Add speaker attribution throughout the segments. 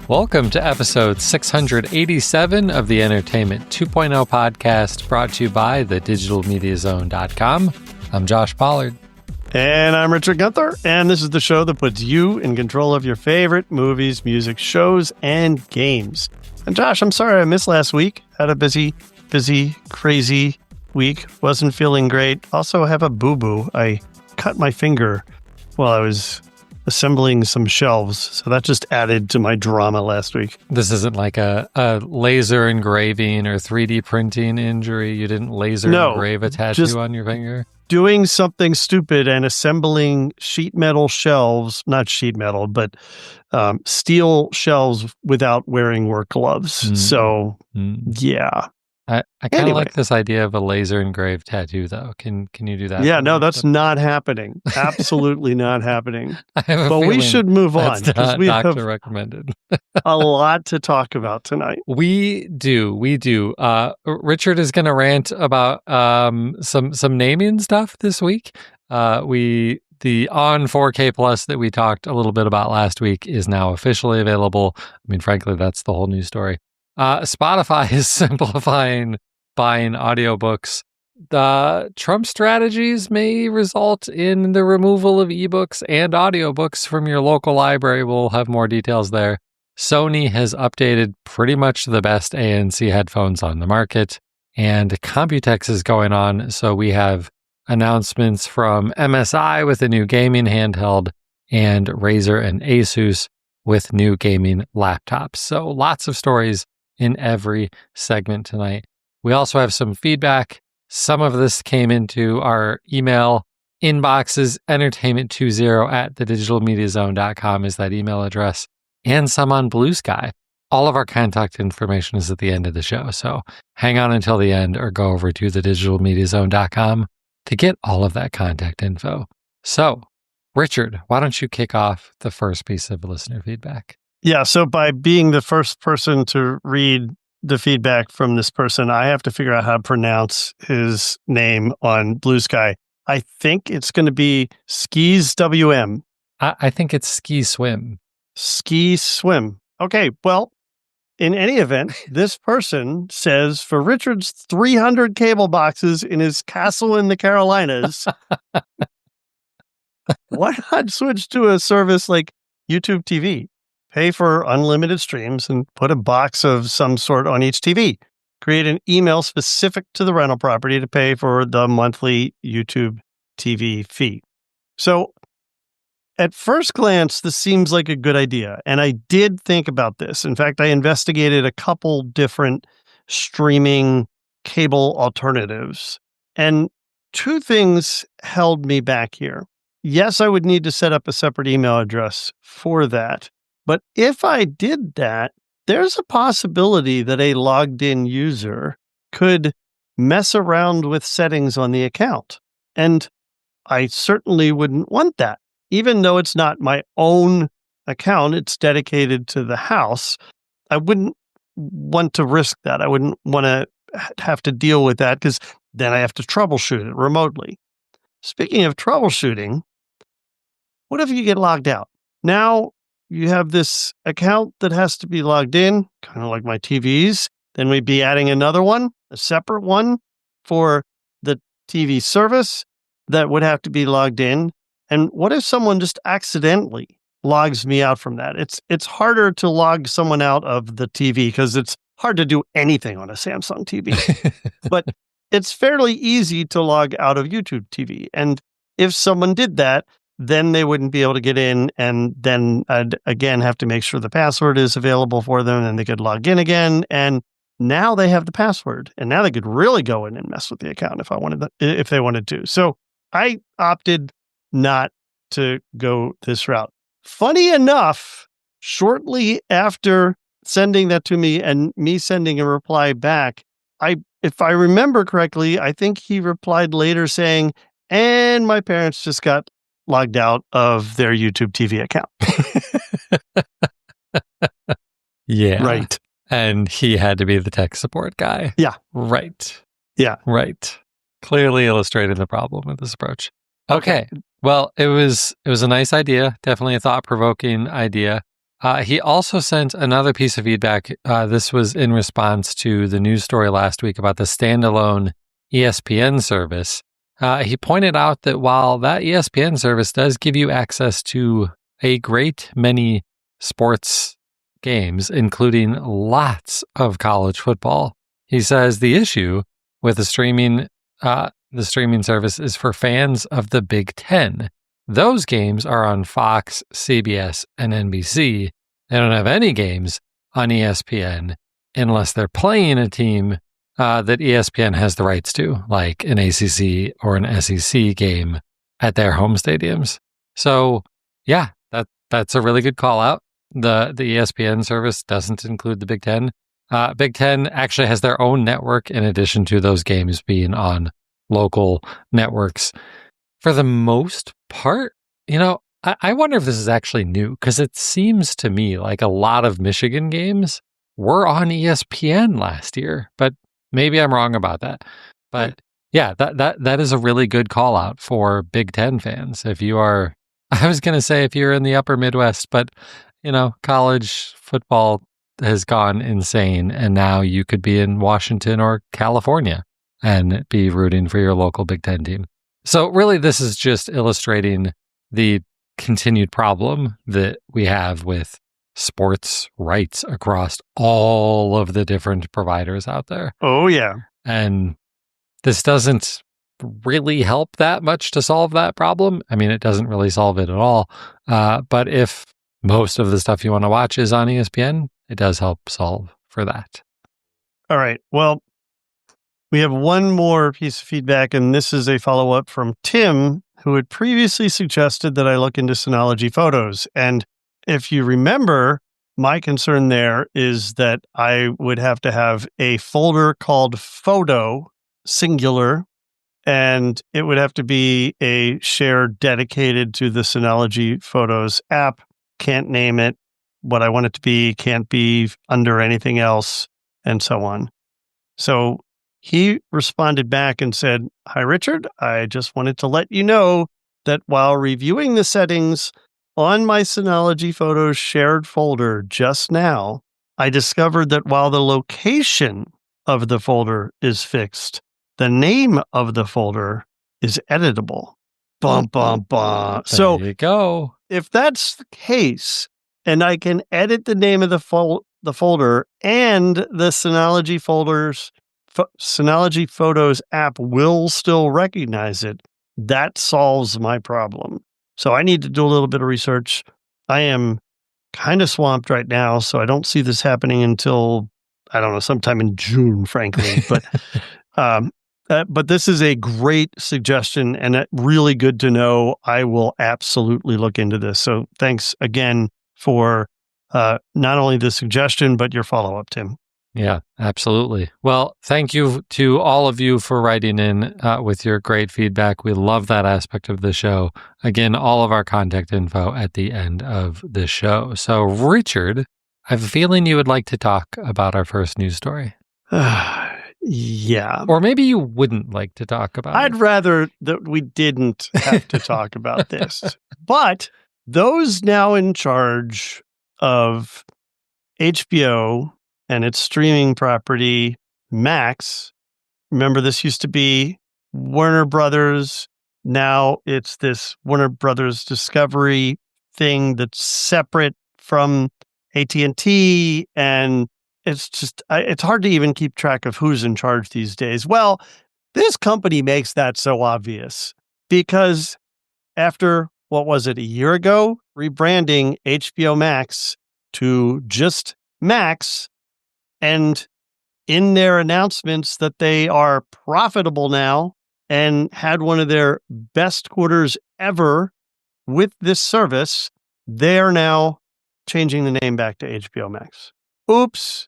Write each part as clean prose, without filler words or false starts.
Speaker 1: Welcome to episode 687 of the Entertainment 2.0 podcast, brought to you by thedigitalmediazone.com. I'm Josh Pollard.
Speaker 2: And I'm Richard Gunther, and this is the show that puts you in control of your favorite movies, music, shows, and games. And Josh, I'm sorry I missed last week. Had a busy, crazy week. Wasn't feeling great. Also have a boo-boo. I cut my finger while I was assembling some shelves, so that just added to my drama last week.
Speaker 1: This isn't like a laser engraving or 3D printing injury. You didn't laser engrave a tattoo on your finger?
Speaker 2: Doing something stupid and assembling sheet metal shelves, not sheet metal, but steel shelves without wearing work gloves. So, yeah.
Speaker 1: I kind of like this idea of a laser engraved tattoo, though. Can you do that?
Speaker 2: Yeah, no, that's not happening. Absolutely not happening.
Speaker 1: But
Speaker 2: we should move on
Speaker 1: because we have recommended
Speaker 2: a lot to talk about tonight.
Speaker 1: We do. Richard is going to rant about some naming stuff this week. The On 4K Plus that we talked a little bit about last week is now officially available. I mean, frankly, that's the whole news story. Spotify is simplifying buying audiobooks. The Trump strategies may result in the removal of ebooks and audiobooks from your local library. We'll have more details there. Sony has updated pretty much the best ANC headphones on the market, and Computex is going on. So we have announcements from MSI with a new gaming handheld and Razer and Asus with new gaming laptops. So lots of stories in every segment tonight. We also have some feedback. Some of this came into our email inboxes. Entertainment20 at thedigitalmediazone.com is that email address, and some on Blue Sky. All of our contact information is at the end of the show, so hang on until the end or go over to thedigitalmediazone.com to get all of that contact info. So, Richard, why don't you kick off the first piece of listener feedback?
Speaker 2: Yeah, so by being the first person to read the feedback from this person, I have to figure out how to pronounce his name on Blue Sky. I think it's going to be Skis WM.
Speaker 1: I think it's Ski Swim.
Speaker 2: Ski Swim. Okay, well, in any event, this person says for Richard's 300 cable boxes in his castle in the Carolinas, why not switch to a service like YouTube TV? Pay for unlimited streams and put a box of some sort on each TV. Create an email specific to the rental property to pay for the monthly YouTube TV fee. So, at first glance, this seems like a good idea. And I did think about this. In fact, I investigated a couple different streaming cable alternatives. And two things held me back here. Yes, I would need to set up a separate email address for that. But if I did that, there's a possibility that a logged in user could mess around with settings on the account. And I certainly wouldn't want that. Even though it's not my own account, it's dedicated to the house, I wouldn't want to risk that. I wouldn't want to have to deal with that because then I have to troubleshoot it remotely. Speaking of troubleshooting, what if you get logged out? Now, you have this account that has to be logged in, kind of like my TVs. Then we'd be adding another one, a separate one for the TV service that would have to be logged in. And what if someone just accidentally logs me out from that? It's harder to log someone out of the TV because it's hard to do anything on a Samsung TV. But it's fairly easy to log out of YouTube TV. And if someone did that, then they wouldn't be able to get in, and then I'd again have to make sure the password is available for them, and they could log in again, and now they have the password, and now they could really go in and mess with the account if they wanted to. So I opted not to go this route. Funny enough, shortly after sending that to me and me sending a reply back, if I remember correctly, I think he replied later saying, and my parents just got logged out of their YouTube TV account.
Speaker 1: Yeah.
Speaker 2: Right.
Speaker 1: And he had to be the tech support guy.
Speaker 2: Yeah.
Speaker 1: Right.
Speaker 2: Yeah.
Speaker 1: Right. Clearly illustrating the problem with this approach. Okay. Well, it was a nice idea. Definitely a thought-provoking idea. He also sent another piece of feedback. This was in response to the news story last week about the standalone ESPN service. He pointed out that while that ESPN service does give you access to a great many sports games, including lots of college football, he says the issue with the streaming service is for fans of the Big Ten. Those games are on Fox, CBS, and NBC. They don't have any games on ESPN unless they're playing a team that ESPN has the rights to, like an ACC or an SEC game at their home stadiums. So, yeah, that's a really good call out. The ESPN service doesn't include the Big Ten. Big Ten actually has their own network in addition to those games being on local networks. For the most part, I wonder if this is actually new, because it seems to me like a lot of Michigan games were on ESPN last year, but maybe I'm wrong about that. But yeah, that is a really good call out for Big Ten fans. If you are, I was going to say if you're in the upper Midwest, but college football has gone insane, and now you could be in Washington or California and be rooting for your local Big Ten team. So really, this is just illustrating the continued problem that we have with sports rights across all of the different providers out there.
Speaker 2: Oh, yeah.
Speaker 1: And this doesn't really help that much to solve that problem. I mean, it doesn't really solve it at all. But if most of the stuff you want to watch is on ESPN, it does help solve for that.
Speaker 2: All right. Well, we have one more piece of feedback, and this is a follow-up from Tim, who had previously suggested that I look into Synology Photos. And if you remember, my concern there is that I would have to have a folder called Photo, singular, and it would have to be a share dedicated to the Synology Photos app. Can't name it what I want it to be, can't be under anything else, and so on. So he responded back and said, "Hi, Richard. I just wanted to let you know that while reviewing the settings on my Synology Photos shared folder just now, I discovered that while the location of the folder is fixed, the name of the folder is editable." Bum, bum, bum. So
Speaker 1: there you go.
Speaker 2: If that's the case, and I can edit the name of the folder, and the Synology Photos app will still recognize it, that solves my problem. So I need to do a little bit of research. I am kind of swamped right now, so I don't see this happening until, I don't know, sometime in June, frankly. But this is a great suggestion and really good to know. I will absolutely look into this. So thanks again for not only the suggestion, but your follow-up, Tim.
Speaker 1: Yeah, absolutely. Well, thank you to all of you for writing in with your great feedback. We love that aspect of the show. Again, all of our contact info at the end of the show. So, Richard, I have a feeling you would like to talk about our first news story.
Speaker 2: Yeah.
Speaker 1: Or maybe you wouldn't like to talk about it.
Speaker 2: I'd rather that we didn't have to talk about this. But those now in charge of HBO and its streaming property, Max, remember this used to be Warner Brothers. Now it's this Warner Brothers Discovery thing that's separate from AT&T, and it's just, it's hard to even keep track of who's in charge these days. Well, this company makes that so obvious because after, what was it, a year ago, rebranding HBO Max to just Max, and in their announcements that they are profitable now and had one of their best quarters ever with this service, they are now changing the name back to HBO Max. Oops.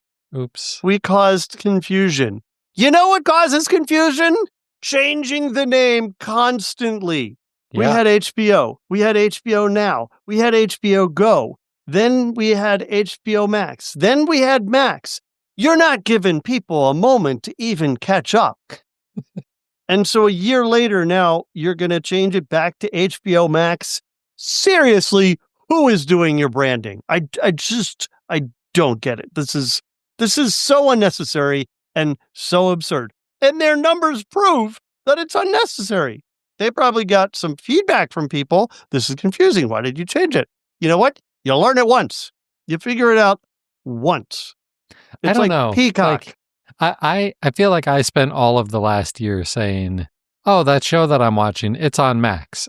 Speaker 2: We caused confusion. You know what causes confusion? Changing the name constantly. Yeah. We had HBO. We had HBO Now. We had HBO Go. Then we had HBO Max. Then we had Max. You're not giving people a moment to even catch up. And so a year later now, you're going to change it back to HBO Max. Seriously, Who is doing your branding? I don't get it. This is so unnecessary and so absurd. And their numbers prove that it's unnecessary. They probably got some feedback from people. This is confusing. Why did you change it? You know what? You learn it once. You figure it out once. It's
Speaker 1: I don't
Speaker 2: like
Speaker 1: know.
Speaker 2: Peacock.
Speaker 1: I feel like I spent all of the last year saying, oh, that show that I'm watching, it's on Max.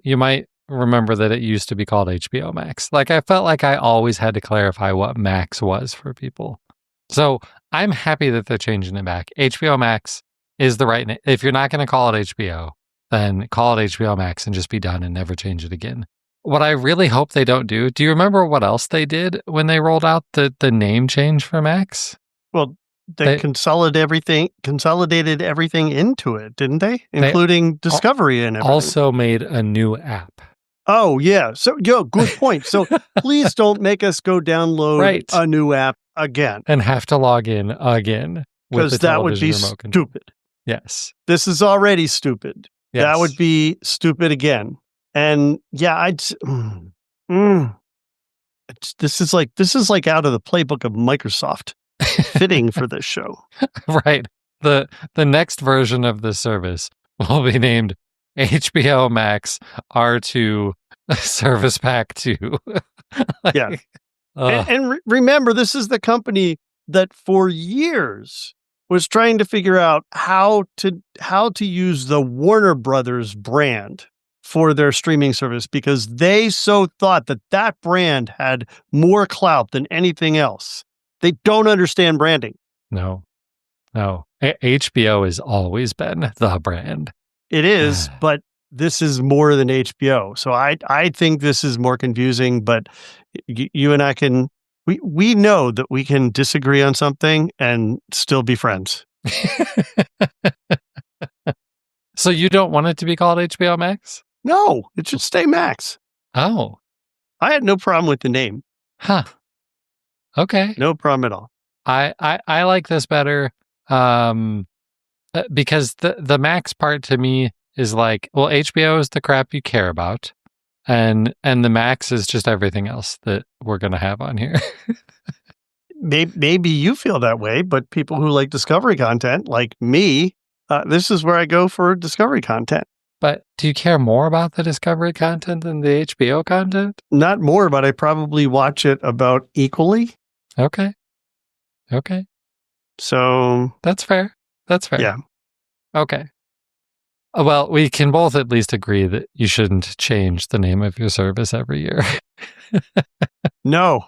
Speaker 1: You might remember that it used to be called HBO Max. Like, I felt like I always had to clarify what Max was for people. So I'm happy that they're changing it back. HBO Max is the right name. If you're not going to call it HBO, then call it HBO Max and just be done and never change it again. What I really hope they don't do you remember what else they did when they rolled out the name change for Max?
Speaker 2: Well, they consolidated everything into it, didn't they? Including Discovery and everything.
Speaker 1: Also made a new app.
Speaker 2: Oh, yeah. So, good point. So please don't make us go download a new app again.
Speaker 1: And have to log in again.
Speaker 2: Because that would be stupid.
Speaker 1: Yes.
Speaker 2: This is already stupid.
Speaker 1: Yes.
Speaker 2: That would be stupid again. And yeah, this is like out of the playbook of Microsoft. Fitting for this show.
Speaker 1: Right. The next version of the service will be named HBO Max R2 Service Pack 2.
Speaker 2: Yeah. And remember, this is the company that for years was trying to figure out how to use the Warner Brothers brand for their streaming service, because they so thought that brand had more clout than anything else. They don't understand branding.
Speaker 1: No. HBO has always been the brand.
Speaker 2: It is, but this is more than HBO. So I think this is more confusing, but you and I we know that we can disagree on something and still be friends.
Speaker 1: So you don't want it to be called HBO Max?
Speaker 2: No, it should stay Max.
Speaker 1: Oh.
Speaker 2: I had no problem with the name.
Speaker 1: Huh. Okay.
Speaker 2: No problem at all.
Speaker 1: I like this better because the Max part to me is like, well, HBO is the crap you care about, and the Max is just everything else that we're going to have on here.
Speaker 2: Maybe you feel that way, but people who like Discovery content, like me, this is where I go for Discovery content.
Speaker 1: But do you care more about the Discovery content than the HBO content?
Speaker 2: Not more, but I probably watch it about equally.
Speaker 1: Okay.
Speaker 2: So
Speaker 1: that's fair.
Speaker 2: Yeah.
Speaker 1: Okay. Well, we can both at least agree that you shouldn't change the name of your service every year.
Speaker 2: No.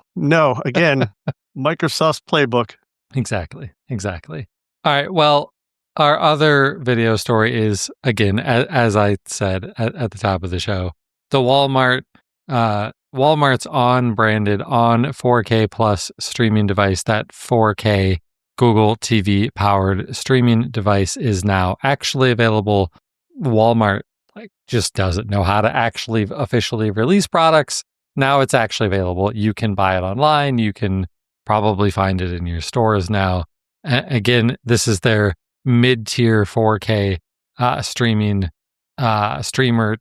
Speaker 2: Again, Microsoft's playbook.
Speaker 1: Exactly. All right. Well, our other video story is, again, as I said at the top of the show, the Walmart's on-branded on 4K plus streaming device, that 4K Google TV powered streaming device, is now actually available. Walmart just doesn't know how to actually officially release products. Now it's actually available. You can buy it online. You can probably find it in your stores now. Again, this is their mid-tier 4K streamer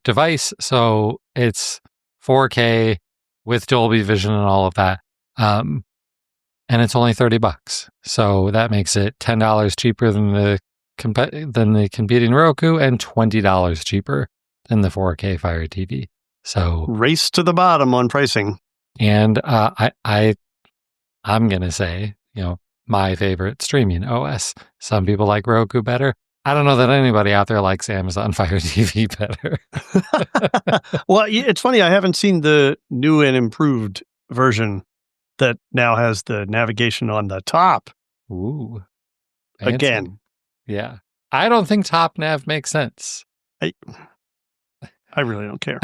Speaker 1: device. So it's 4K with Dolby Vision and all of that. And it's only $30. So that makes it $10 cheaper than the competing Roku and $20 cheaper than the 4K Fire TV. So
Speaker 2: race to the bottom on pricing.
Speaker 1: And I'm going to say, my favorite streaming OS. Some people like Roku better. I don't know that anybody out there likes Amazon Fire TV better.
Speaker 2: Well, it's funny. I haven't seen the new and improved version that now has the navigation on the top.
Speaker 1: Ooh. Fancy.
Speaker 2: Again.
Speaker 1: Yeah. I don't think top nav makes sense.
Speaker 2: I really don't care.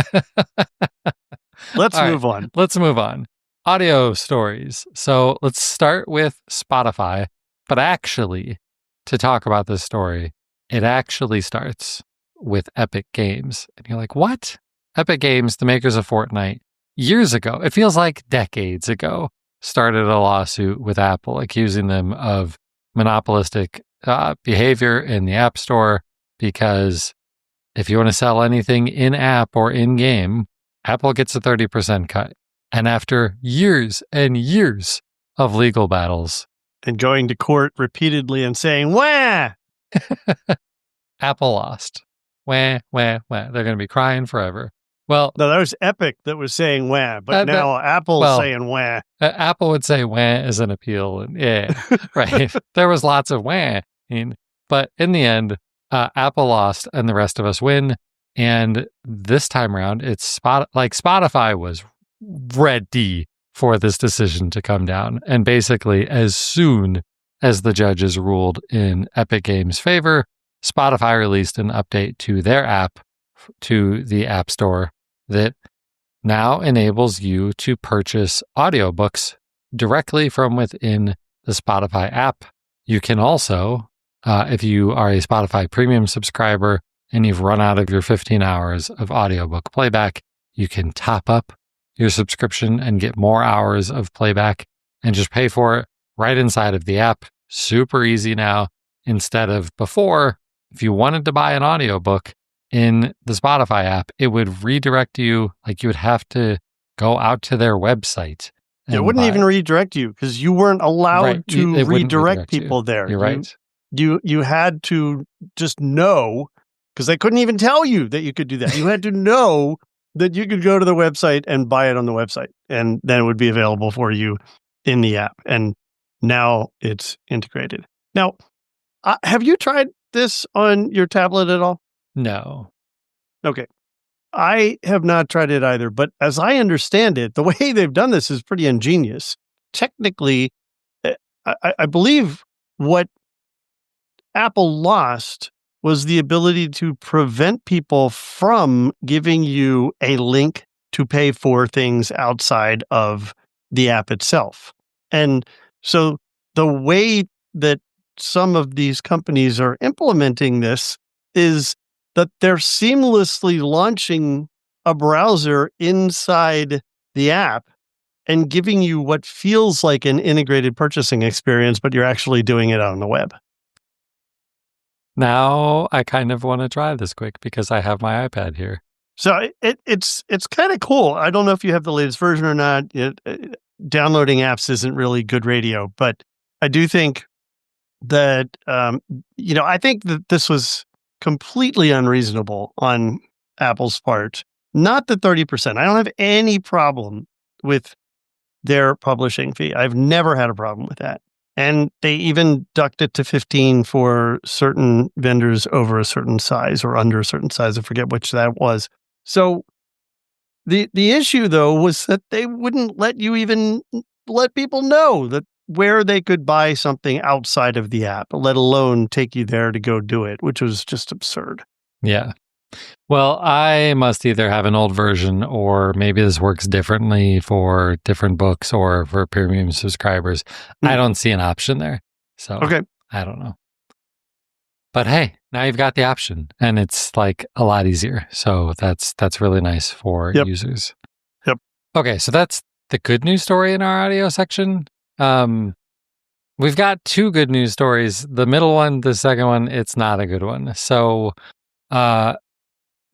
Speaker 2: Let's move on.
Speaker 1: Let's move on. Audio stories. So let's start with Spotify. But actually, to talk about this story, it actually starts with Epic Games. And you're like, what? Epic Games, the makers of Fortnite, years ago, it feels like decades ago, started a lawsuit with Apple accusing them of monopolistic behavior in the App Store, because if you want to sell anything in-app or in-game, Apple gets a 30% cut. And after years and years of legal battles,
Speaker 2: and going to court repeatedly and saying, wah!
Speaker 1: Apple lost. Wah, wah, wah. They're going to be crying forever. Well,
Speaker 2: no, that was Epic that was saying wah, but now Apple's saying wah.
Speaker 1: Apple would say wah as an appeal. And yeah, right. There was lots of wah. But in the end, Apple lost and the rest of us win. And this time around, it's Spotify was ready for this decision to come down. And basically, as soon as the judges ruled in Epic Games' favor, Spotify released an update to their app, to the App Store, that now enables you to purchase audiobooks directly from within the Spotify app. You can also, if you are a Spotify premium subscriber and you've run out of your 15 hours of audiobook playback, you can top up your subscription and get more hours of playback and just pay for it right inside of the app. Super easy now. Instead of before, if you wanted to buy an audiobook in the Spotify app, it would redirect you. Like you would have to go out to their website.
Speaker 2: It wouldn't even redirect you because you weren't allowed to redirect people there.
Speaker 1: You're right.
Speaker 2: You had to just know, because they couldn't even tell you that you could do that. You had to know that you could go to the website and buy it on the website, and then it would be available for you in the app. And now it's integrated. Now, have you tried this on your tablet at all?
Speaker 1: No.
Speaker 2: Okay. I have not tried it either, but as I understand it, the way they've done this is pretty ingenious. Technically, I believe what Apple lost was the ability to prevent people from giving you a link to pay for things outside of the app itself. And so the way that some of these companies are implementing this is that they're seamlessly launching a browser inside the app and giving you what feels like an integrated purchasing experience, but you're actually doing it on the web.
Speaker 1: Now I kind of want to try this quick because I have my iPad here.
Speaker 2: So it's kind of cool. I don't know if you have the latest version or not. Downloading apps isn't really good radio, but I do think that, I think that this was completely unreasonable on Apple's part. Not the 30%. I don't have any problem with their publishing fee. I've never had a problem with that. And they even ducked it to 15 for certain vendors over a certain size or under a certain size. I forget which that was. So the issue, though, was that they wouldn't let you even let people know that where they could buy something outside of the app, let alone take you there to go do it, which was just absurd.
Speaker 1: Yeah. Well, I must either have an old version or maybe this works differently for different books or for premium subscribers. I don't see an option there. So
Speaker 2: okay.
Speaker 1: I don't know. But hey, now you've got the option and it's like a lot easier. So that's really nice for users.
Speaker 2: Yep.
Speaker 1: Okay, so that's the good news story in our audio section. We've got two good news stories. The middle one, the second one, it's not a good one. So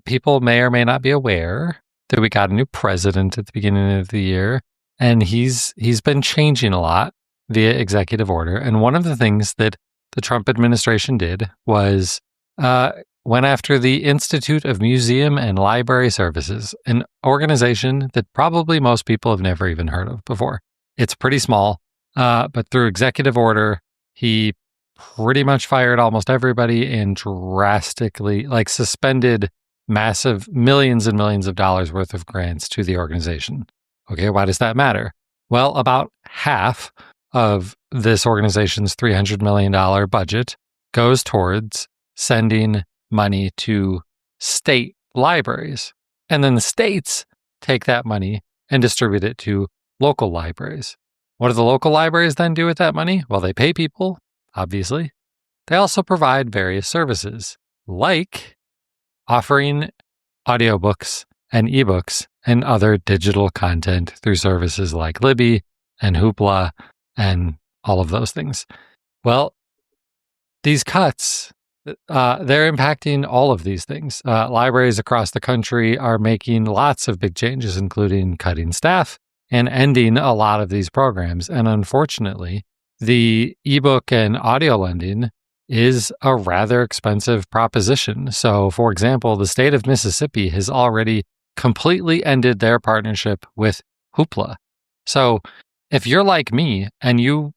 Speaker 1: people may or may not be aware that we got a new president at the beginning of the year, and he's been changing a lot via executive order. And one of the things that the Trump administration did was went after the Institute of Museum and Library Services, an organization that probably most people have never even heard of before. It's pretty small, but through executive order, he pretty much fired almost everybody and drastically, suspended massive millions and millions of dollars worth of grants to the organization. Okay, why does that matter? Well, about half of this organization's $300 million budget goes towards sending money to state libraries. And then the states take that money and distribute it to local libraries. What do the local libraries then do with that money? Well, they pay people, obviously. They also provide various services, like offering audiobooks and ebooks and other digital content through services like Libby and Hoopla and all of those things. Well, these cuts, they're impacting all of these things. Libraries across the country are making lots of big changes, including cutting staff and ending a lot of these programs. And unfortunately, the ebook and audio lending is a rather expensive proposition. So, for example, the state of Mississippi has already completely ended their partnership with Hoopla. So, if you're like me and you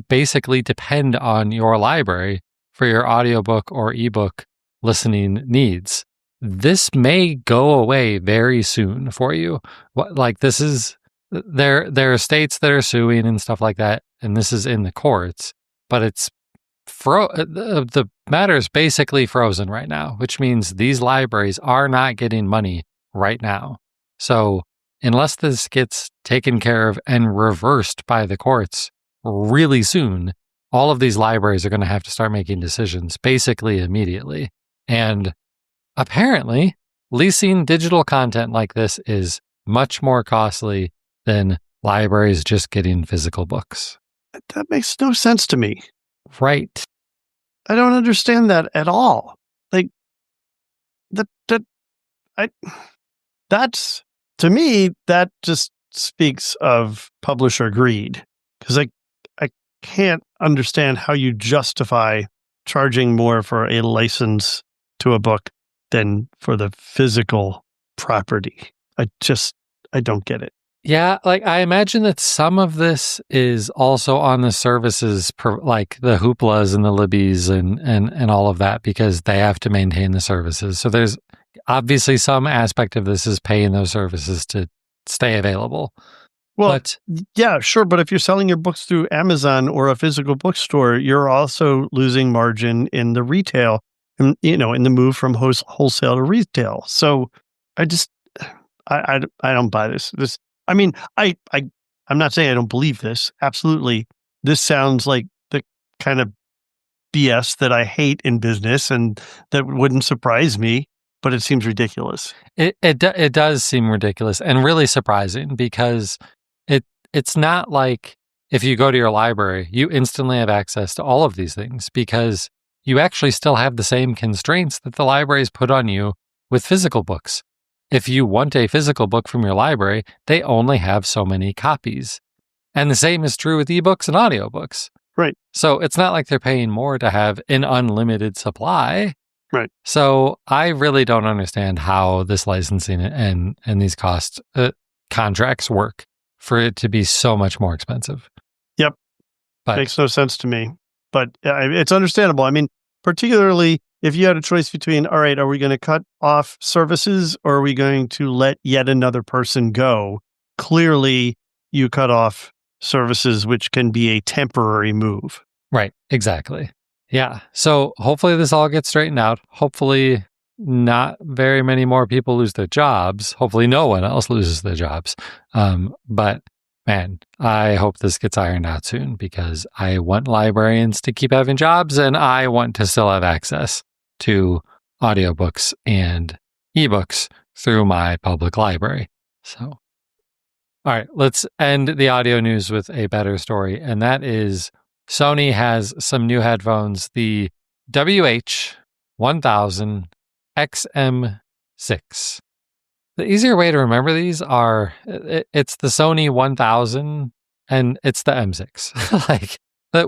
Speaker 1: basically depend on your library for your audiobook or ebook listening needs, this may go away very soon for you. This is there are states that are suing and stuff like that, and this is in the courts, but it's the matter is basically frozen right now, which means these libraries are not getting money right now. So unless this gets taken care of and reversed by the courts really soon, all of these libraries are going to have to start making decisions basically immediately. And apparently, leasing digital content like this is much more costly than libraries just getting physical books.
Speaker 2: That makes no sense to me.
Speaker 1: Right.
Speaker 2: I don't understand that at all. That's to me, that just speaks of publisher greed, because I can't understand how you justify charging more for a license to a book than for the physical property. I don't get it.
Speaker 1: Yeah, I imagine that some of this is also on the services, like the Hooplas and the Libby's and all of that, because they have to maintain the services. So there's obviously some aspect of this is paying those services to stay available.
Speaker 2: Well, yeah, sure. But if you're selling your books through Amazon or a physical bookstore, you're also losing margin in the retail, and in the move from wholesale to retail. So I don't buy this. I mean, I'm not saying I don't believe this. Absolutely. This sounds like the kind of BS that I hate in business, and that wouldn't surprise me, but it seems ridiculous.
Speaker 1: It does seem ridiculous and really surprising, because it's not like if you go to your library, you instantly have access to all of these things, because you actually still have the same constraints that the libraries put on you with physical books. If you want a physical book from your library, they only have so many copies. And the same is true with ebooks and audiobooks.
Speaker 2: Right.
Speaker 1: So it's not like they're paying more to have an unlimited supply.
Speaker 2: Right.
Speaker 1: So I really don't understand how this licensing and these contracts work for it to be so much more expensive.
Speaker 2: Yep.
Speaker 1: But
Speaker 2: makes no sense to me. But it's understandable. I mean, particularly if you had a choice between, all right, are we going to cut off services, or are we going to let yet another person go? Clearly, you cut off services, which can be a temporary move.
Speaker 1: Right, exactly. Yeah. So hopefully this all gets straightened out. Hopefully not very many more people lose their jobs. Hopefully no one else loses their jobs. But man, I hope this gets ironed out soon, because I want librarians to keep having jobs, and I want to still have access to audiobooks and ebooks through my public library. So, all right, let's end the audio news with a better story. And that is Sony has some new headphones, the WH-1000 XM6. The easier way to remember these are, it's the Sony 1000 and it's the M6.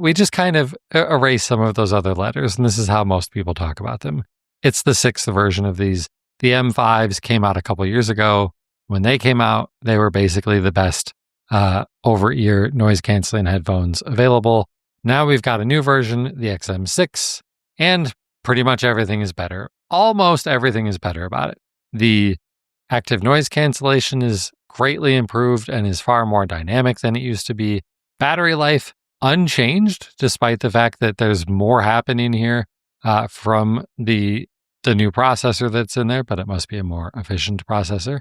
Speaker 1: We just kind of erase some of those other letters, and this is how most people talk about them. It's the sixth version of these. The M5s came out a couple years ago. When they came out, they were basically the best over-ear noise-canceling headphones available. Now we've got a new version, the XM6, and pretty much everything is better. Almost everything is better about it. The active noise cancellation is greatly improved and is far more dynamic than it used to be. Battery life unchanged, despite the fact that there's more happening here from the new processor that's in there, but it must be a more efficient processor,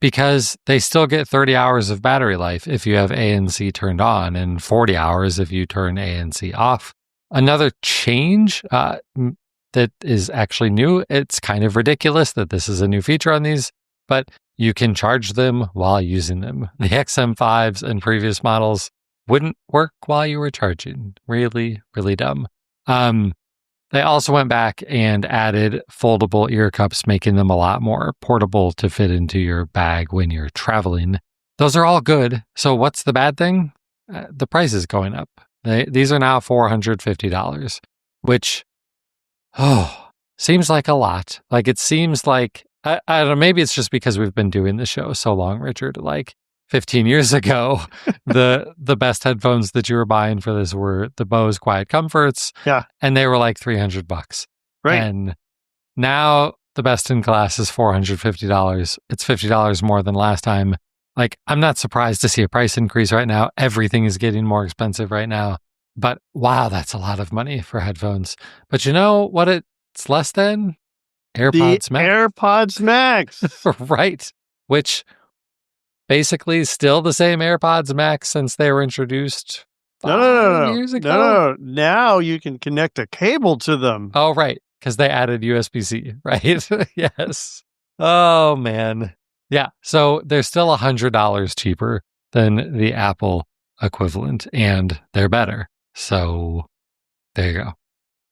Speaker 1: because they still get 30 hours of battery life if you have ANC turned on, and 40 hours if you turn ANC off. Another change that is actually new, it's kind of ridiculous that this is a new feature on these, but you can charge them while using them. The XM5s and previous models wouldn't work while you were charging. Really, really dumb. They also went back and added foldable ear cups, making them a lot more portable to fit into your bag when you're traveling. those are all good. So what's the bad thing? The price is going up. These are now $450, which, seems like a lot. Like it seems like, I don't know, maybe it's just because we've been doing the show so long, Richard. Like 15 years ago, the best headphones that you were buying for this were the Bose Quiet Comforts.
Speaker 2: Yeah.
Speaker 1: And they were like $300.
Speaker 2: Right.
Speaker 1: And now the best in class is $450. It's $50 more than last time. Like, I'm not surprised to see a price increase right now. Everything is getting more expensive right now. But wow, that's a lot of money for headphones. But you know what it's less than? AirPods Max.
Speaker 2: AirPods Max.
Speaker 1: Right. Which basically is still the same AirPods Max since they were introduced 5 years ago.
Speaker 2: No. Now you can connect a cable to them.
Speaker 1: Oh, right. Because they added USB-C, right? Yes. Oh, man. Yeah. So they're still $100 cheaper than the Apple equivalent, and they're better. So there you go.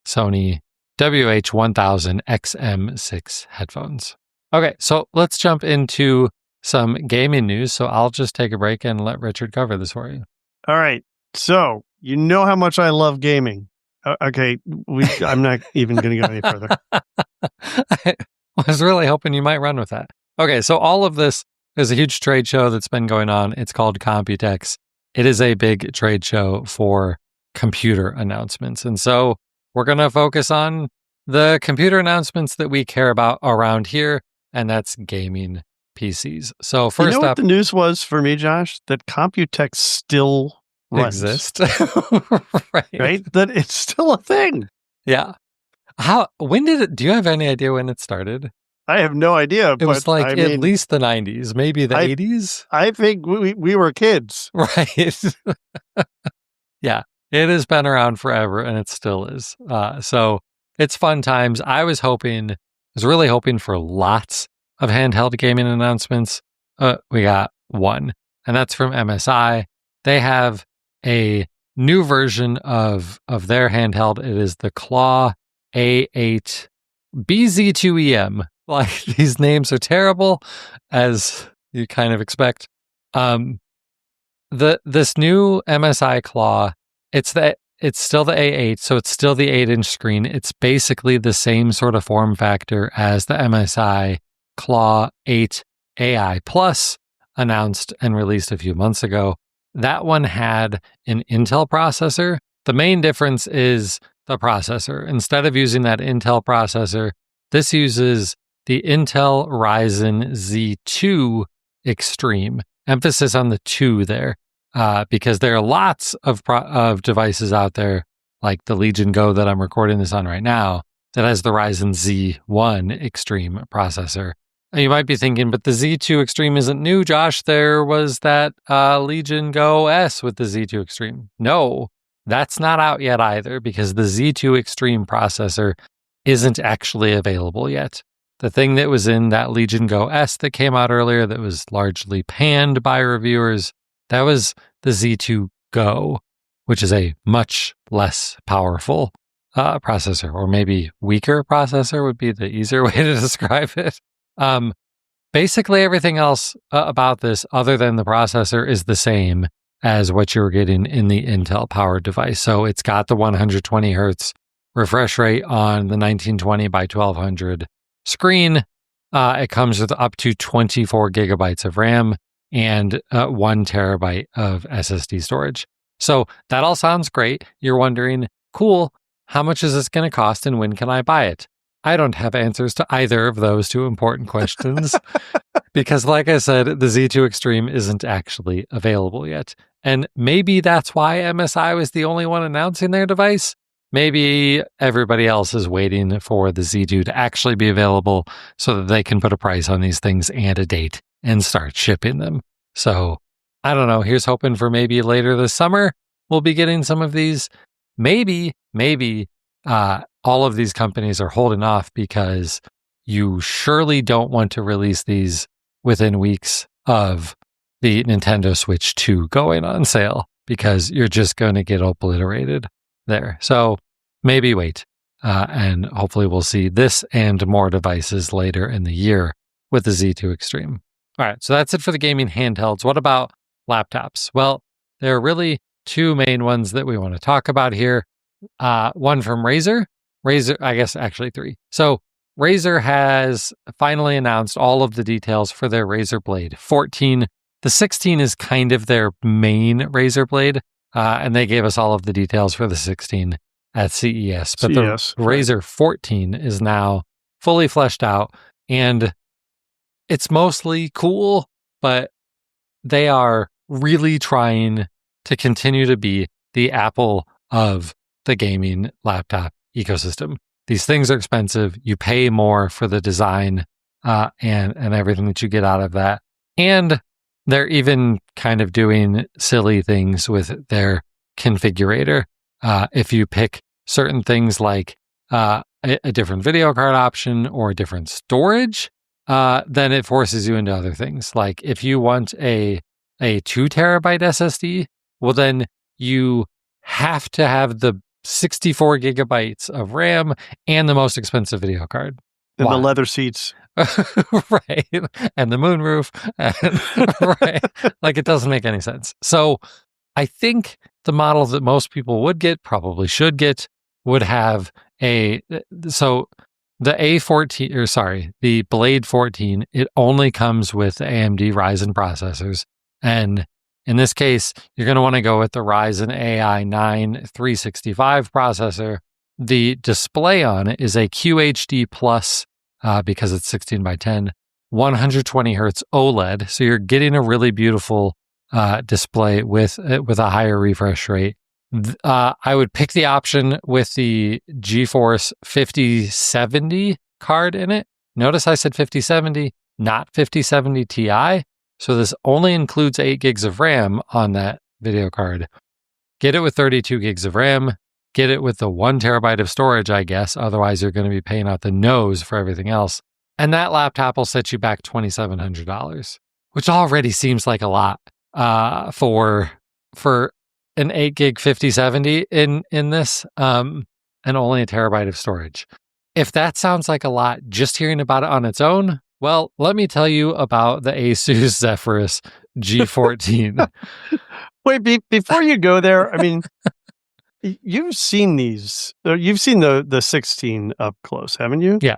Speaker 1: Sony WH-1000 XM6 headphones. Okay, so let's jump into some gaming news. So I'll just take a break and let Richard cover this for you.
Speaker 2: All right. So you know how much I love gaming. Okay, I'm not even going to go any further.
Speaker 1: I was really hoping you might run with that. Okay, so all of this is a huge trade show that's been going on. It's called Computex. It is a big trade show for computer announcements. And so we're going to focus on the computer announcements that we care about around here, and that's gaming PCs. So first
Speaker 2: what
Speaker 1: up,
Speaker 2: the news was for me, Josh? That Computex still
Speaker 1: exist.
Speaker 2: Right? That it's still a thing.
Speaker 1: Yeah. When did it, do you have any idea when it started?
Speaker 2: I have no idea.
Speaker 1: It was like at least the 90s, maybe the 80s.
Speaker 2: I think we were kids.
Speaker 1: Right. Yeah. It has been around forever and it still is. So it's fun times. I was really hoping for lots of handheld gaming announcements. We got one, and that's from MSI. They have a new version of their handheld. It is the Claw A8 BZ2EM. Like, these names are terrible, as you kind of expect. This new MSI Claw, it's still the A8, so it's still the 8-inch screen. It's basically the same sort of form factor as the MSI Claw 8 AI Plus, announced and released a few months ago. That one had an Intel processor. The main difference is the processor. Instead of using that Intel processor, this uses the Intel Ryzen Z2 Extreme. Emphasis on the 2 there, because there are lots of devices out there, like the Legion Go that I'm recording this on right now, that has the Ryzen Z1 Extreme processor. You might be thinking, but the Z2 Extreme isn't new, Josh. There was that Legion Go S with the Z2 Extreme. No, that's not out yet either, because the Z2 Extreme processor isn't actually available yet. The thing that was in that Legion Go S that came out earlier that was largely panned by reviewers, that was the Z2 Go, which is a much less powerful processor, or maybe weaker processor would be the easier way to describe it. Basically, everything else about this, other than the processor, is the same as what you were getting in the Intel powered device. So it's got the 120 hertz refresh rate on the 1920 by 1200 screen. It comes with up to 24 gigabytes of RAM and 1 terabyte of SSD storage. So that all sounds great. You're wondering, cool, how much is this going to cost and when can I buy it? I don't have answers to either of those two important questions because, like I said, the Z2 Extreme isn't actually available yet. And maybe that's why MSI was the only one announcing their device. Maybe everybody else is waiting for the Z2 to actually be available so that they can put a price on these things and a date and start shipping them. So I don't know. Here's hoping for maybe later this summer we'll be getting some of these. Maybe all of these companies are holding off because you surely don't want to release these within weeks of the Nintendo Switch 2 going on sale, because you're just going to get obliterated there. So maybe wait, and hopefully we'll see this and more devices later in the year with the Z2 Extreme. All right, so that's it for the gaming handhelds. What about laptops? Well, there are really two main ones that we want to talk about here. One from Razer. I guess actually three. So Razer has finally announced all of the details for their Razer Blade 14. The 16 is kind of their main Razer Blade, and they gave us all of the details for the 16 at CES. But the Razer 14 is now fully fleshed out, and it's mostly cool, but they are really trying to continue to be the Apple of the gaming laptop ecosystem. These things are expensive. You pay more for the design and everything that you get out of that. And they're even kind of doing silly things with their configurator. If you pick certain things like a different video card option or different storage, then it forces you into other things. Like if you want a 2 terabyte SSD, well, then you have to have the 64 gigabytes of RAM and the most expensive video card.
Speaker 2: And the leather seats.
Speaker 1: Right. And the moonroof. Right. Like it doesn't make any sense. So I think the model that most people would get, probably should get, would have so the the Blade 14, it only comes with AMD Ryzen processors. And in this case, you're going to want to go with the Ryzen AI 9 365 processor. The display on it is a QHD Plus, because it's 16 by 10, 120 hertz OLED. So you're getting a really beautiful display with a higher refresh rate. I would pick the option with the GeForce 5070 card in it. Notice I said 5070, not 5070 Ti. So this only includes 8 gigs of RAM on that video card. Get it with 32 gigs of RAM. Get it with the 1 terabyte of storage, I guess. Otherwise, you're going to be paying out the nose for everything else. And that laptop will set you back $2,700, which already seems like a lot for an 8 gig 5070 in this, and only a terabyte of storage. If that sounds like a lot just hearing about it on its own, well, let me tell you about the Asus Zephyrus G14.
Speaker 2: Wait, before you go there, I mean, you've seen these. You've seen the 16 up close, haven't you?
Speaker 1: Yeah,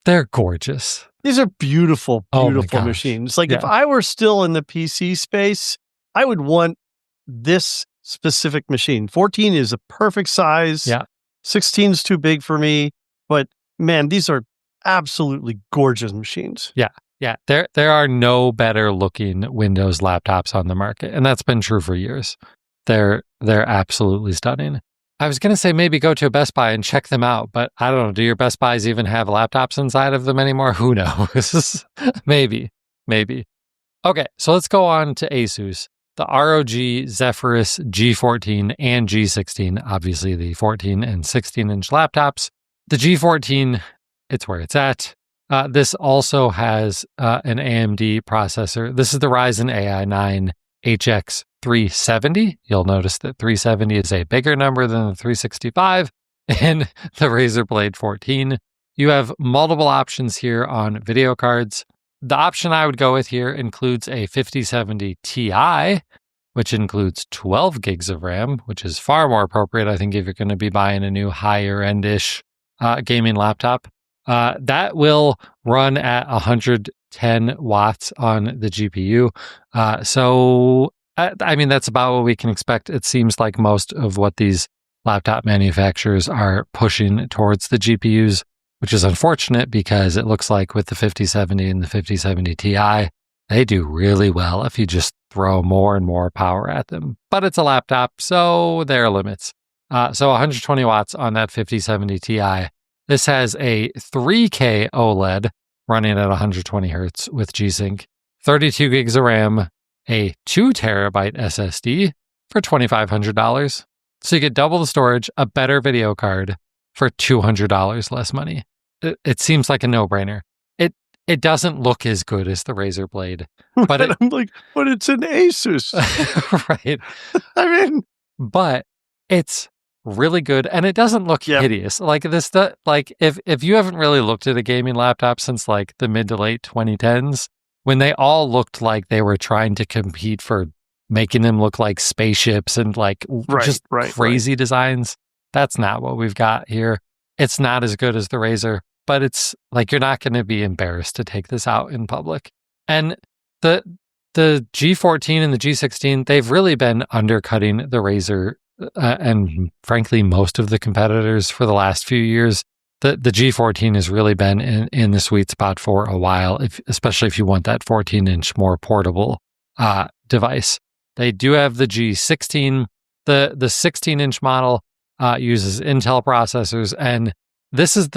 Speaker 1: they're gorgeous.
Speaker 2: These are beautiful, beautiful machines. Like if I were still in the PC space, I would want this specific machine. 14 is a perfect size.
Speaker 1: Yeah.
Speaker 2: 16 is too big for me. But man, these are absolutely gorgeous machines.
Speaker 1: Yeah. Yeah. There are no better looking Windows laptops on the market. And that's been true for years. They're absolutely stunning. I was going to say maybe go to a Best Buy and check them out, but I don't know. Do your Best Buys even have laptops inside of them anymore? Who knows? Maybe. Okay, so let's go on to Asus. The ROG Zephyrus G14 and G16, obviously the 14 and 16-inch laptops. The G14, it's where it's at. This also has an AMD processor. This is the Ryzen AI 9 HX 370. You'll notice that 370 is a bigger number than the 365 in the Razer Blade 14. You have multiple options here on video cards. The option I would go with here includes a 5070 Ti, which includes 12 gigs of RAM, which is far more appropriate, I think, if you're going to be buying a new higher-end-ish gaming laptop. That will run at 110 watts on the GPU. So, I mean, that's about what we can expect. It seems like most of what these laptop manufacturers are pushing towards the GPUs, which is unfortunate because it looks like with the 5070 and the 5070 Ti, they do really well if you just throw more and more power at them. But it's a laptop, so there are limits. So 120 watts on that 5070 Ti. This has a 3K OLED running at 120 hertz with G-Sync, 32 gigs of RAM, a 2 terabyte SSD for $2,500. So you get double the storage, a better video card for $200 less money. It seems like a no-brainer. It doesn't look as good as the Razer Blade, but
Speaker 2: I'm like, but it's an Asus,
Speaker 1: right?
Speaker 2: I mean,
Speaker 1: but it's really good, and it doesn't look hideous. Like this, if you haven't really looked at a gaming laptop since like the mid to late 2010s, when they all looked like they were trying to compete for making them look like spaceships and like just crazy designs. That's not what we've got here. It's not as good as the Razr, but it's like you're not going to be embarrassed to take this out in public. And the G14 and the G16, they've really been undercutting the Razr and frankly most of the competitors for the last few years. The G14 has really been in the sweet spot for a while, especially if you want that 14-inch more portable device. They do have the G16. The 16-inch model uses Intel processors, and this is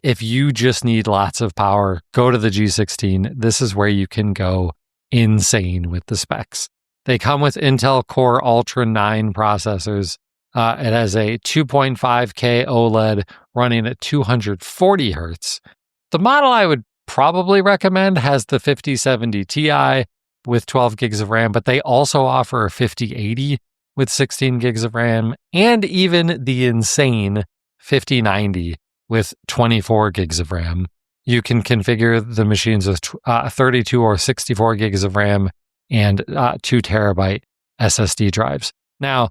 Speaker 1: if you just need lots of power, go to the G16. This is where you can go insane with the specs. They come with Intel Core Ultra 9 processors. It has a 2.5K OLED running at 240 hertz. The model I would probably recommend has the 5070 Ti with 12 gigs of RAM, but they also offer a 5080 with 16 gigs of RAM, and even the insane 5090 with 24 gigs of RAM. You can configure the machines with 32 or 64 gigs of RAM and 2 terabyte SSD drives. Now,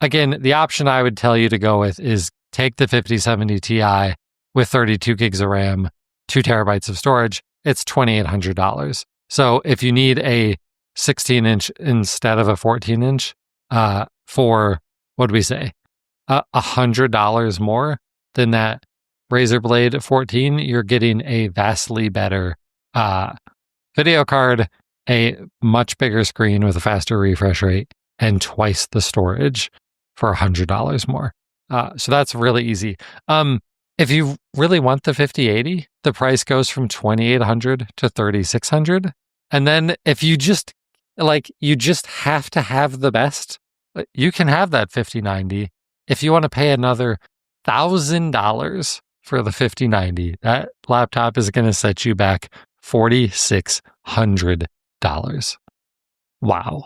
Speaker 1: again, the option I would tell you to go with is take the 5070 Ti with 32 gigs of RAM, 2 terabytes of storage. It's $2,800. So if you need a 16-inch instead of a 14-inch for, what do we say, $100 more than that Razer Blade 14, you're getting a vastly better video card, a much bigger screen with a faster refresh rate, and twice the storage for $100 more. So that's really easy. If you really want the 5080, the price goes from $2,800 to $3,600. And then if you just have to have the best, you can have that 5090. If you want to pay another $1,000 for the 5090, that laptop is going to set you back $4,600. Wow.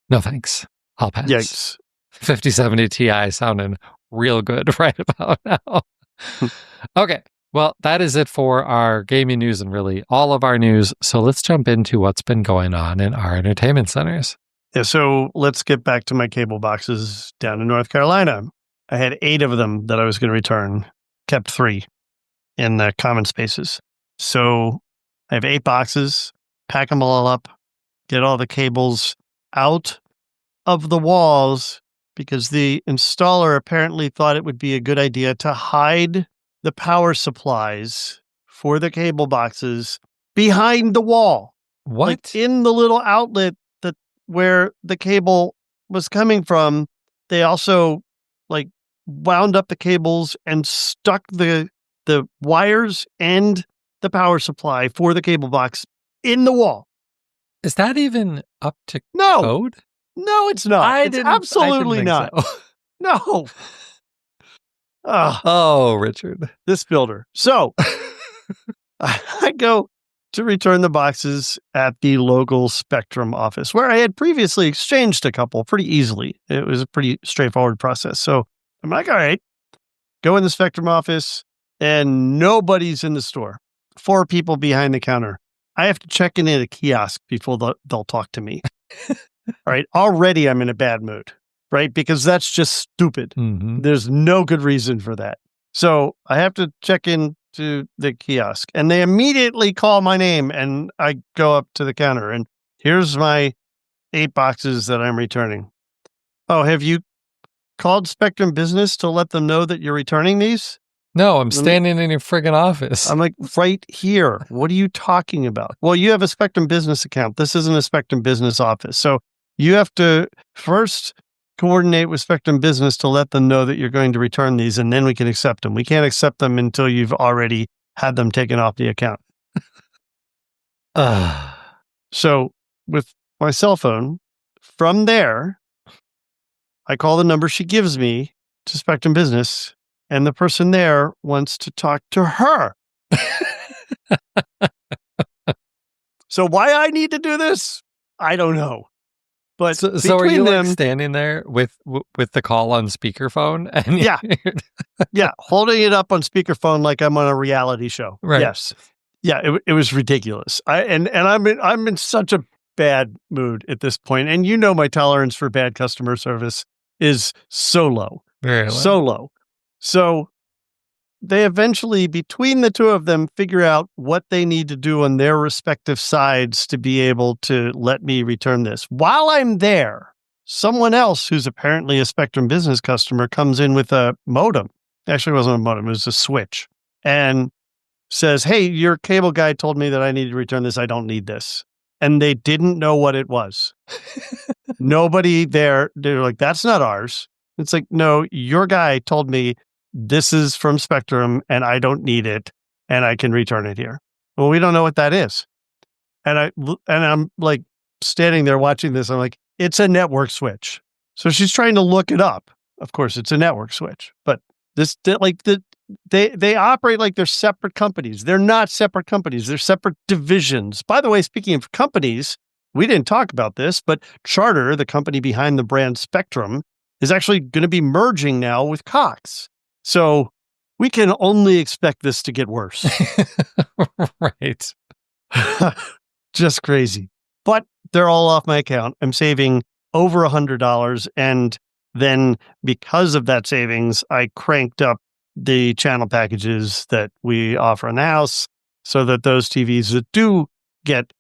Speaker 1: No thanks. I'll pass.
Speaker 2: Yikes.
Speaker 1: 5070 Ti sounding real good right about now. Okay. Well, that is it for our gaming news and really all of our news. So let's jump into what's been going on in our entertainment centers.
Speaker 2: Yeah, so let's get back to my cable boxes down in North Carolina. I had 8 of them that I was going to return, kept 3 in the common spaces. So I have 8 boxes, pack them all up, get all the cables out of the walls because the installer apparently thought it would be a good idea to hide the power supplies for the cable boxes behind the wall.
Speaker 1: What?
Speaker 2: Like in the little outlet where the cable was coming from, they also wound up the cables and stuck the wires and the power supply for the cable box in the wall.
Speaker 1: Is that even up to
Speaker 2: No.
Speaker 1: code?
Speaker 2: No, it's not. It's absolutely not.
Speaker 1: So.
Speaker 2: No.
Speaker 1: Oh, Richard.
Speaker 2: This builder. So I go to return the boxes at the local Spectrum office where I had previously exchanged a couple pretty easily. It was a pretty straightforward process. So I'm like, all right, go in the Spectrum office and nobody's in the store. 4 people behind the counter. I have to check in at a kiosk before they'll talk to me. All right. Already I'm in a bad mood, right? Because that's just stupid.
Speaker 1: Mm-hmm.
Speaker 2: There's no good reason for that. So I have to check in to the kiosk and they immediately call my name and I go up to the counter and here's my 8 boxes that I'm returning. Oh, have you called Spectrum Business to let them know that you're returning these?
Speaker 1: No, I'm standing in your friggin' office.
Speaker 2: I'm like, right here. What are you talking about? Well, you have a Spectrum Business account. This isn't a Spectrum Business office. So you have to first coordinate with Spectrum Business to let them know that you're going to return these, and then we can accept them. We can't accept them until you've already had them taken off the account. So with my cell phone, from there, I call the number she gives me to Spectrum Business, and the person there wants to talk to her. So why I need to do this, I don't know. But
Speaker 1: so are you standing there with the call on speakerphone? And
Speaker 2: yeah, holding it up on speakerphone like I'm on a reality show.
Speaker 1: Right.
Speaker 2: Yes. Yeah, it was ridiculous. And I'm in such a bad mood at this point, and my tolerance for bad customer service is so low,
Speaker 1: Very
Speaker 2: so
Speaker 1: low.
Speaker 2: low. So they eventually, between the two of them, figure out what they need to do on their respective sides to be able to let me return this. While I'm there, someone else who's apparently a Spectrum Business customer comes in with a modem. Actually, it wasn't a modem, it was a switch. And says, "Hey, your cable guy told me that I need to return this. I don't need this." And they didn't know what it was. Nobody there, they're like, "That's not ours." It's like, "No, your guy told me this is from Spectrum and I don't need it and I can return it here." Well, we don't know what that is. And I'm like standing there watching this. I'm like, "It's a network switch." So she's trying to look it up. Of course, it's a network switch, but they operate like they're separate companies. They're not separate companies. They're separate divisions. By the way, speaking of companies, we didn't talk about this, but Charter, the company behind the brand Spectrum, is actually going to be merging now with Cox. So we can only expect this to get worse.
Speaker 1: Right.
Speaker 2: Just crazy. But they're all off my account. I'm saving over $100. And then because of that savings, I cranked up the channel packages that we offer in the house so that those TVs that do get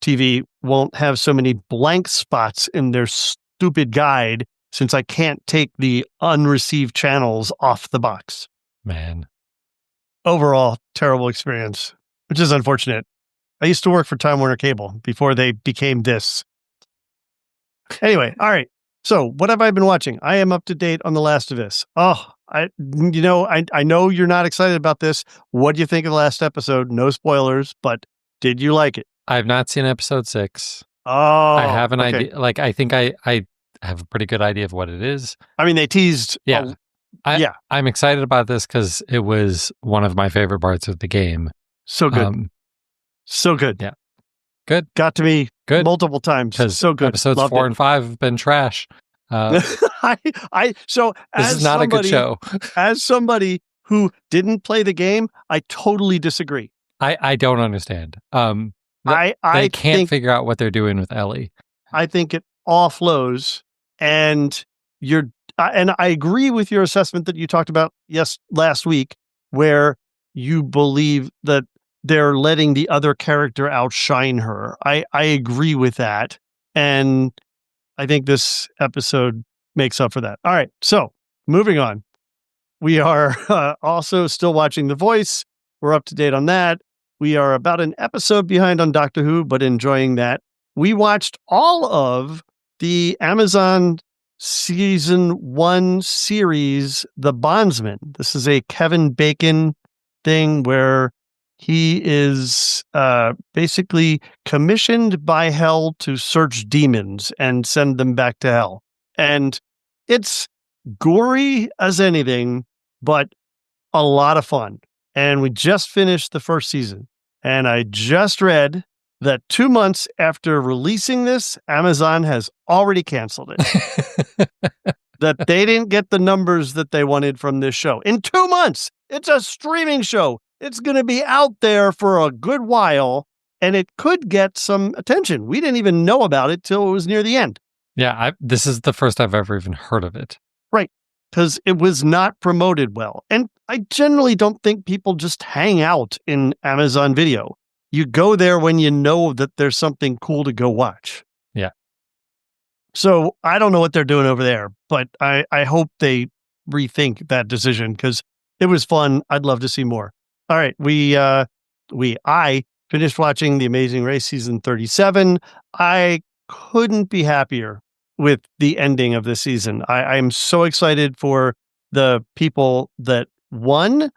Speaker 2: TV won't have so many blank spots in their stupid guide, since I can't take the unreceived channels off the box.
Speaker 1: Man.
Speaker 2: Overall, terrible experience, which is unfortunate. I used to work for Time Warner Cable before they became this. Anyway, all right. So what have I been watching? I am up to date on The Last of Us. Oh, I know you're not excited about this. What do you think of the last episode? No spoilers, but did you like it?
Speaker 1: I've not seen episode 6.
Speaker 2: Oh,
Speaker 1: I have an
Speaker 2: okay.
Speaker 1: idea. Like, I think I have a pretty good idea of what it is.
Speaker 2: I mean, they teased.
Speaker 1: Yeah. I'm excited about this because it was one of my favorite parts of the game.
Speaker 2: So good. So good.
Speaker 1: Yeah. Good.
Speaker 2: Got to me
Speaker 1: good
Speaker 2: multiple times. So good.
Speaker 1: Episodes
Speaker 2: Loved
Speaker 1: 4
Speaker 2: it.
Speaker 1: and 5 have been trash.
Speaker 2: This is
Speaker 1: not a good show.
Speaker 2: As somebody who didn't play the game, I totally disagree.
Speaker 1: I don't understand.
Speaker 2: I
Speaker 1: can't figure out what they're doing with Ellie.
Speaker 2: I think it all flows, and I agree with your assessment that you talked about last week, where you believe that they're letting the other character outshine her. I agree with that, and I think this episode makes up for that. All right, so moving on. We are also still watching The Voice. We're up to date on that. We are about an episode behind on Doctor Who, but enjoying that. We watched all of the Amazon Season 1 series, The Bondsman. This is a Kevin Bacon thing where he is basically commissioned by hell to search demons and send them back to hell. And it's gory as anything, but a lot of fun. And we just finished the first season. And I just read that 2 months after releasing this, Amazon has already canceled it. That they didn't get the numbers that they wanted from this show. In 2 months, it's a streaming show. It's going to be out there for a good while, and it could get some attention. We didn't even know about it till it was near the end.
Speaker 1: Yeah, this is the first I've ever even heard of it.
Speaker 2: Right, because it was not promoted well. And I generally don't think people just hang out in Amazon Video. You go there when you know that there's something cool to go watch.
Speaker 1: Yeah.
Speaker 2: So I don't know what they're doing over there, but I hope they rethink that decision because it was fun. I'd love to see more. All right, I finished watching The Amazing Race season 37. I couldn't be happier with the ending of the season. I'm so excited for the people that won,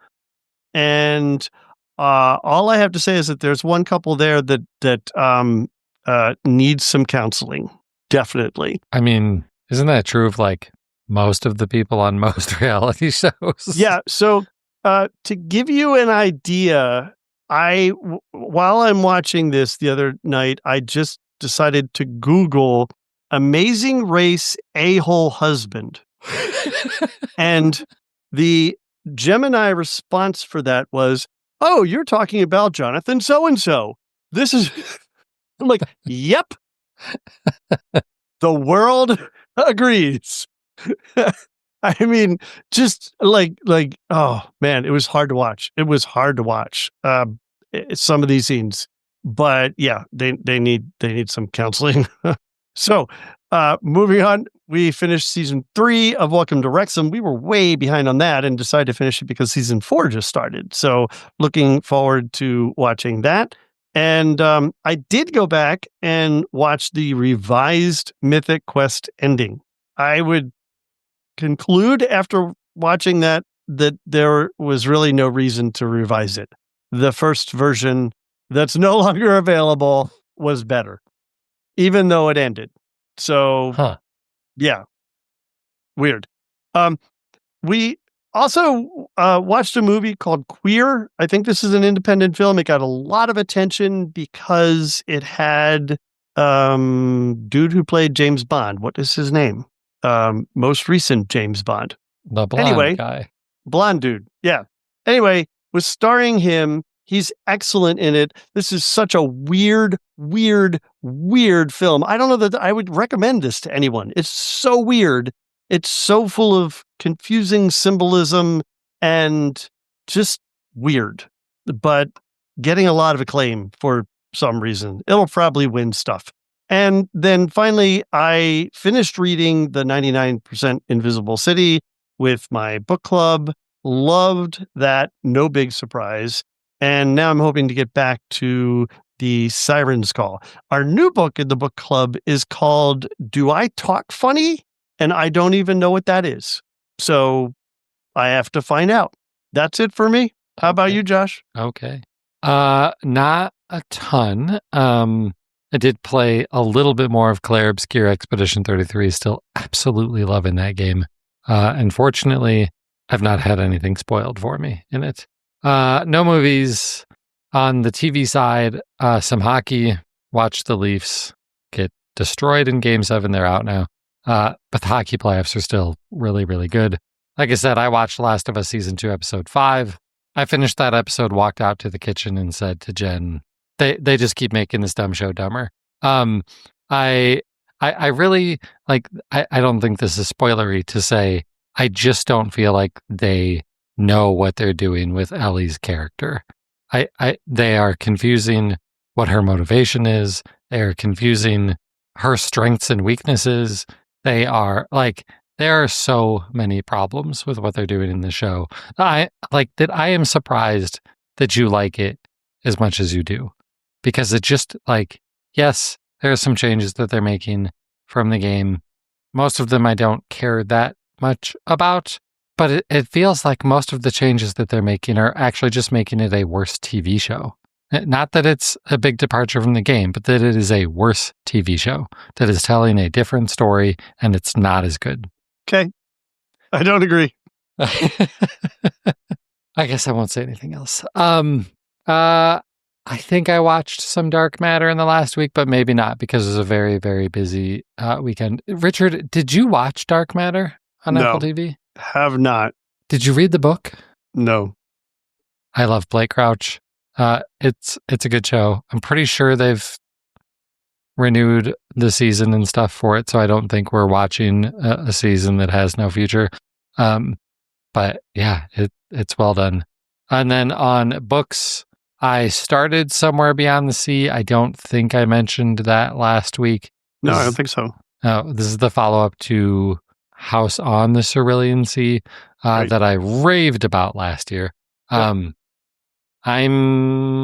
Speaker 2: and all I have to say is that there's one couple there that needs some counseling. Definitely.
Speaker 1: I mean, isn't that true of like most of the people on most reality shows?
Speaker 2: Yeah. So to give you an idea, while I'm watching this the other night, I just decided to Google Amazing Race a-hole husband. And the Gemini response for that was, oh, you're talking about Jonathan so-and-so. This is, I'm like, yep. The world agrees. I mean, just oh man, it was hard to watch. It was hard to watch some of these scenes, but yeah, they need some counseling. So, moving on, we finished season 3 of Welcome to Wrexham. We were way behind on that and decided to finish it because season 4 just started. So, looking forward to watching that. And I did go back and watch the revised Mythic Quest ending. I would conclude after watching that there was really no reason to revise it. The first version that's no longer available was better, even though it ended. So, yeah, weird. We also watched a movie called Queer. I think this is an independent film. It got a lot of attention because it had dude who played James Bond. What is his name? Most recent James Bond.
Speaker 1: The blonde guy.
Speaker 2: Blonde dude. Yeah. Anyway, was starring him. He's excellent in it. This is such a weird film. I don't know that I would recommend this to anyone. It's so weird. It's so full of confusing symbolism and just weird, but getting a lot of acclaim for some reason. It'll probably win stuff. And then finally, I finished reading The 99% Invisible City with my book club. Loved that. No big surprise. And now I'm hoping to get back to The Siren's Call. Our new book in the book club is called Do I Talk Funny? And I don't even know what that is. So I have to find out. That's it for me. How about you, Josh?
Speaker 1: Okay. Not a ton. I did play a little bit more of Claire Obscure Expedition 33. Still absolutely loving that game. Unfortunately, I've not had anything spoiled for me in it. No movies. On the TV side, some hockey. Watch the Leafs get destroyed in Game 7. They're out now. But the hockey playoffs are still really, really good. Like I said, I watched Last of Us Season 2, Episode 5. I finished that episode, walked out to the kitchen and said to Jen, they just keep making this dumb show dumber. I really, like, I don't think this is spoilery to say, I just don't feel like they know what they're doing with Ellie's character. They are confusing what her motivation is. They are confusing her strengths and weaknesses. There are so many problems with what they're doing in the show. I am surprised that you like it as much as you do, because it just, like, yes, there are some changes that they're making from the game. Most of them I don't care that much about, but it feels like most of the changes that they're making are actually just making it a worse TV show. Not that it's a big departure from the game, but that it is a worse TV show that is telling a different story and it's not as good.
Speaker 2: Okay. I don't agree.
Speaker 1: I guess I won't say anything else. I think I watched some Dark Matter in the last week, but maybe not because it was a very, very busy weekend. Richard, did you watch Dark Matter on Apple TV?
Speaker 2: Have not.
Speaker 1: Did you read the book?
Speaker 2: No.
Speaker 1: I love Blake Crouch. It's a good show. I'm pretty sure they've renewed the season and stuff for it, so I don't think we're watching a season that has no future. But yeah, it's well done. And then on books, I started Somewhere Beyond the Sea. I don't think I mentioned that last week.
Speaker 2: No, I don't think so.
Speaker 1: This is the follow-up to House on the Cerulean Sea that I raved about last year. I'm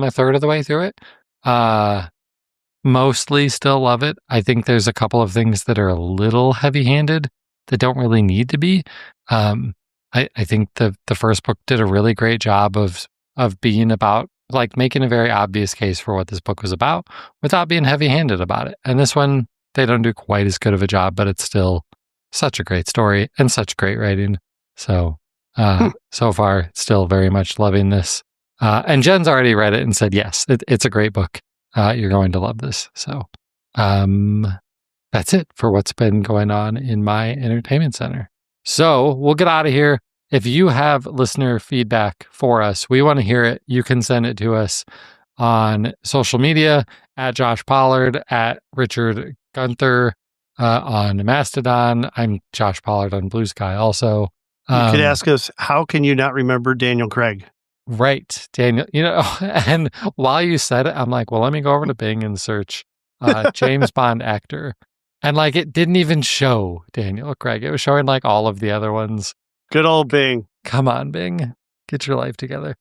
Speaker 1: a third of the way through it. Mostly still love it. I think there's a couple of things that are a little heavy-handed that don't really need to be. I think the first book did a really great job of being about, like, making a very obvious case for what this book was about without being heavy-handed about it. And this one, they don't do quite as good of a job, but it's still such a great story and such great writing. So, so far, still very much loving this. And Jen's already read it and said, yes, it's a great book. You're going to love this. So, that's it for what's been going on in my entertainment center. So we'll get out of here If you have listener feedback for us, we want to hear it. You can send it to us on social media at Josh Pollard, at Richard Gunther on Mastodon. I'm Josh Pollard on Blue Sky also.
Speaker 2: You could ask us, how can you not remember Daniel Craig?
Speaker 1: Right, Daniel. And while you said it, I'm like, well, let me go over to Bing and search James Bond actor. And like, it didn't even show Daniel Craig. It was showing like all of the other ones.
Speaker 2: Good old Bing.
Speaker 1: Come on, Bing. Get your life together.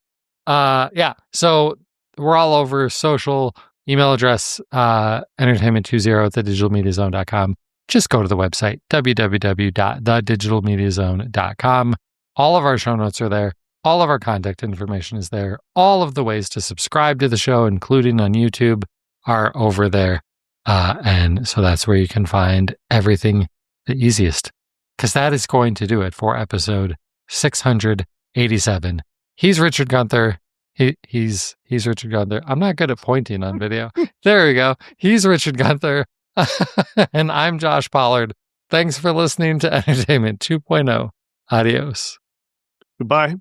Speaker 1: Yeah. So we're all over social. Email address, entertainment20@thedigitalmediazone.com. Just go to the website, www.thedigitalmediazone.com. All of our show notes are there. All of our contact information is there. All of the ways to subscribe to the show, including on YouTube, are over there. And so that's where you can find everything the easiest. Because that is going to do it for episode 687. He's Richard Gunther. He's Richard Gunther. I'm not good at pointing on video. There we go. He's Richard Gunther. And I'm Josh Pollard. Thanks for listening to Entertainment 2.0. Adios.
Speaker 2: Goodbye.